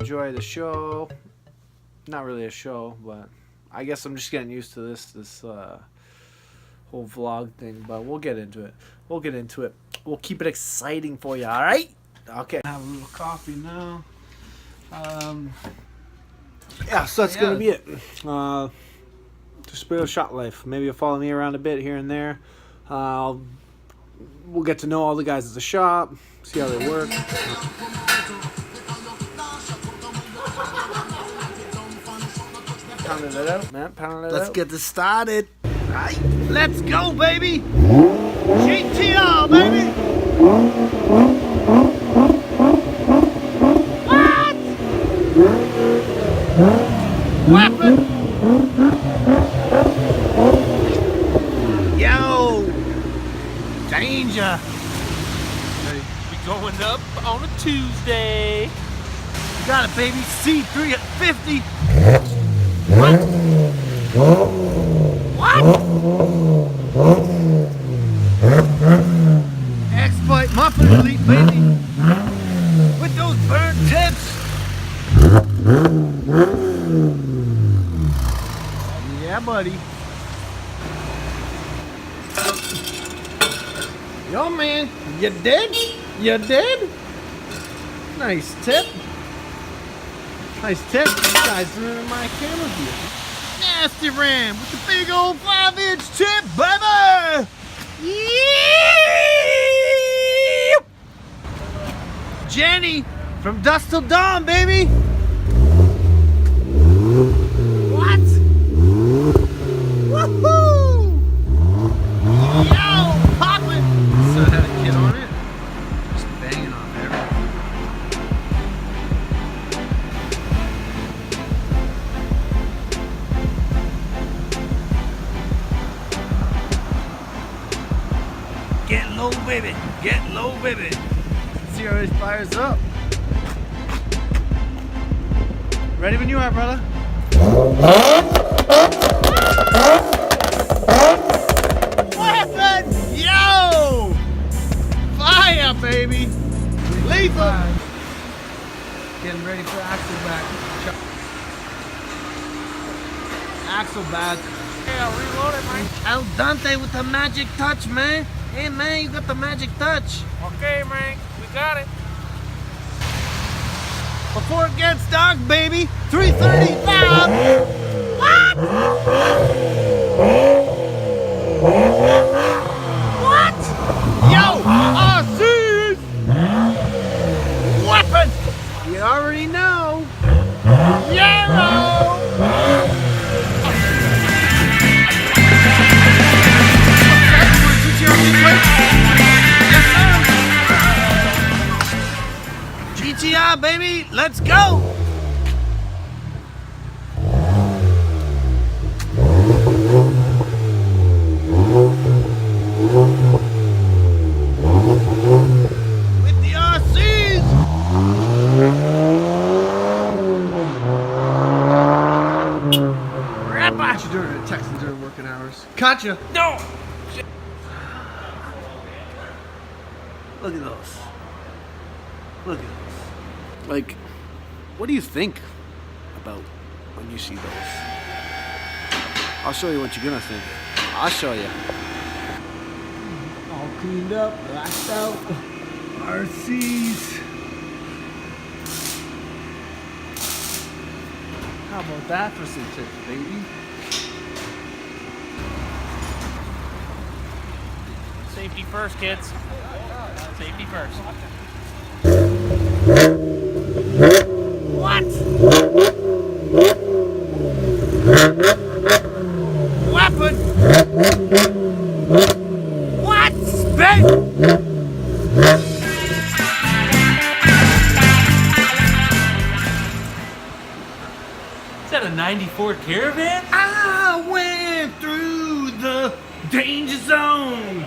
enjoy the show. Not really a show, but I guess I'm just getting used to this whole vlog thing. But we'll get into it. We'll keep it exciting for you. All right? Okay. Have a little coffee now. Yeah, so that's gonna be it. Just real ShopLife. Maybe you'll follow me around a bit here and there. We'll get to know all the guys at the shop, see how they work. Pounding it out, man. Pounding it out. Let's get this started. All right, let's go, baby. GTR, baby. What? Weapon. Yo. Danger. Hey, we going up on a Tuesday. Got it, baby. C3 at 50. What? What? Xpipe muffler delete, baby. With those burnt tips. Yeah, buddy. Yo, man. You dead? You dead? Nice tip. Nice tip. This guy's ruining my camera view. Nasty ram with the big old 5-inch tip, baby! Yee! Jenny from dusk till dawn, baby! What? Woohoo! Yo, poppin'! So I had a kid on it. Just banging on everything. Get low, baby. Get low, baby. See how it fires up. Ready when you are, brother. What happened? Yo! Fire, baby. Lethal. Getting ready for AxelBack. AxelBack. Hey, I'll reload it, man. El Dante with the magic touch, man. Hey, man, you got the magic touch. Okay, man. We got it. Before it gets dark, baby. 335. What? What? Yo, RC's weapon. You already know. Yarrow. GTR, baby, let's go! With the RCs! Rapper! What you doing texting during working hours? Gotcha! No! Look at those. Look at those. Like, what do you think about when you see those? I'll show you what you're gonna think. I'll show you. All cleaned up, lashed out. RCs. How about that for some tips, baby? Safety first, kids. Safety first. What? Weapon? What? Spit? Is that a 94 Caravan? I went through the danger zone.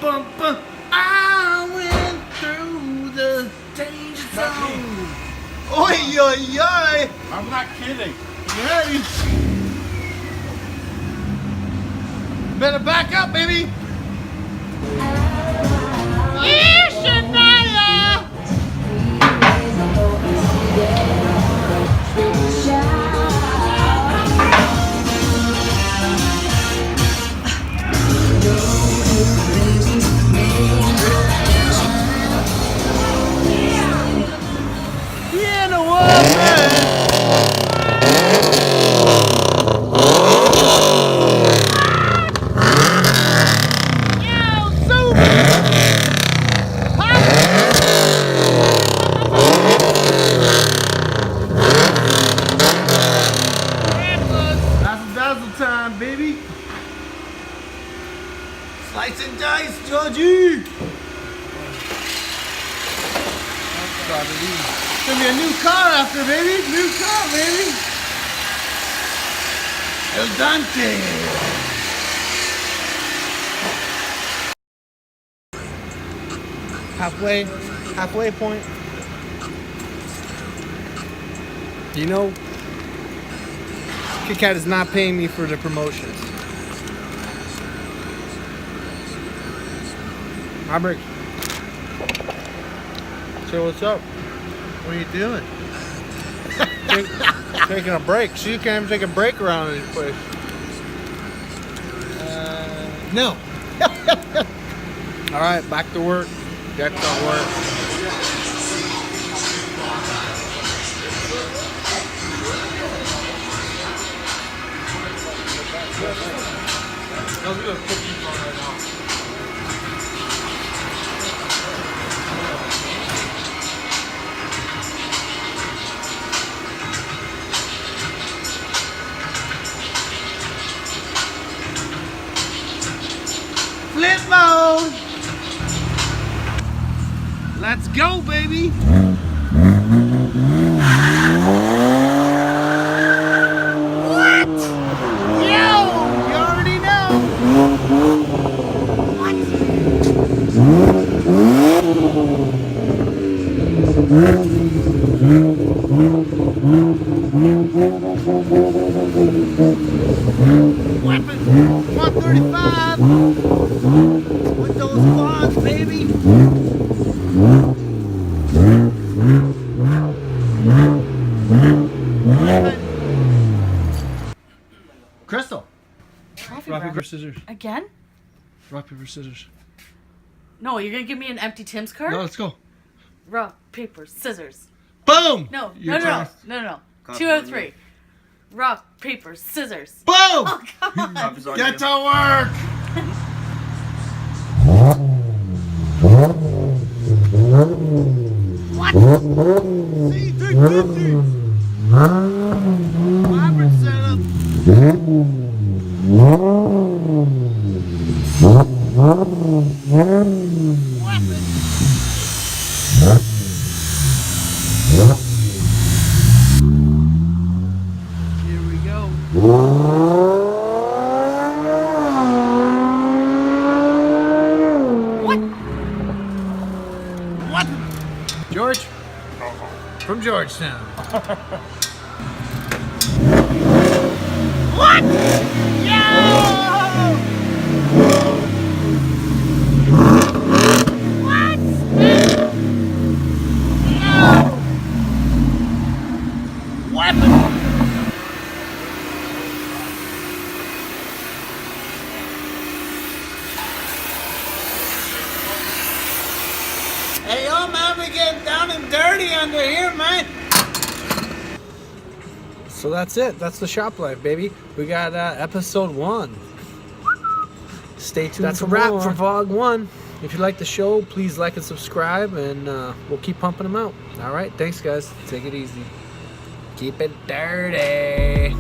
Ba-bum-bum. I went through the danger zone. Oi, oi, oi. I'm not kidding. Hey. Better back up, baby. Yeah, Shania. Slice and dice, Georgie! It's gonna be a new car after, baby! New car, baby! El Dante! Halfway point. You know, Kit Kat is not paying me for the promotions. Robert, say what's up. What are you doing? Taking a break. So you can't even take a break around this place. No. All right, back to work. Deck don't work. Flip mode! Let's go, baby! What? Yo! You already know! What? Weapon 135 with those quads, baby. Crystal. Rock, paper, scissors. Again? Rock, paper, scissors. No, you're gonna give me an empty Tim's card? No, let's go. Rock, paper, scissors. Boom! No. 2 out of 3. Rock, paper, scissors. Boom! Oh, come on. Get to work! What? C350! Robert setup! Weapon! Here we go. What? George? From Georgetown. What? Yo! What? Yo! Weapon! Hey, yo, man, we getting down and dirty under here, man. So that's it. That's the shop life, baby. We got episode 1. Stay tuned. That's a wrap for vlog 1. If you like the show, please like and subscribe, and we'll keep pumping them out. All right, thanks, guys. Take it easy. Keep it dirty.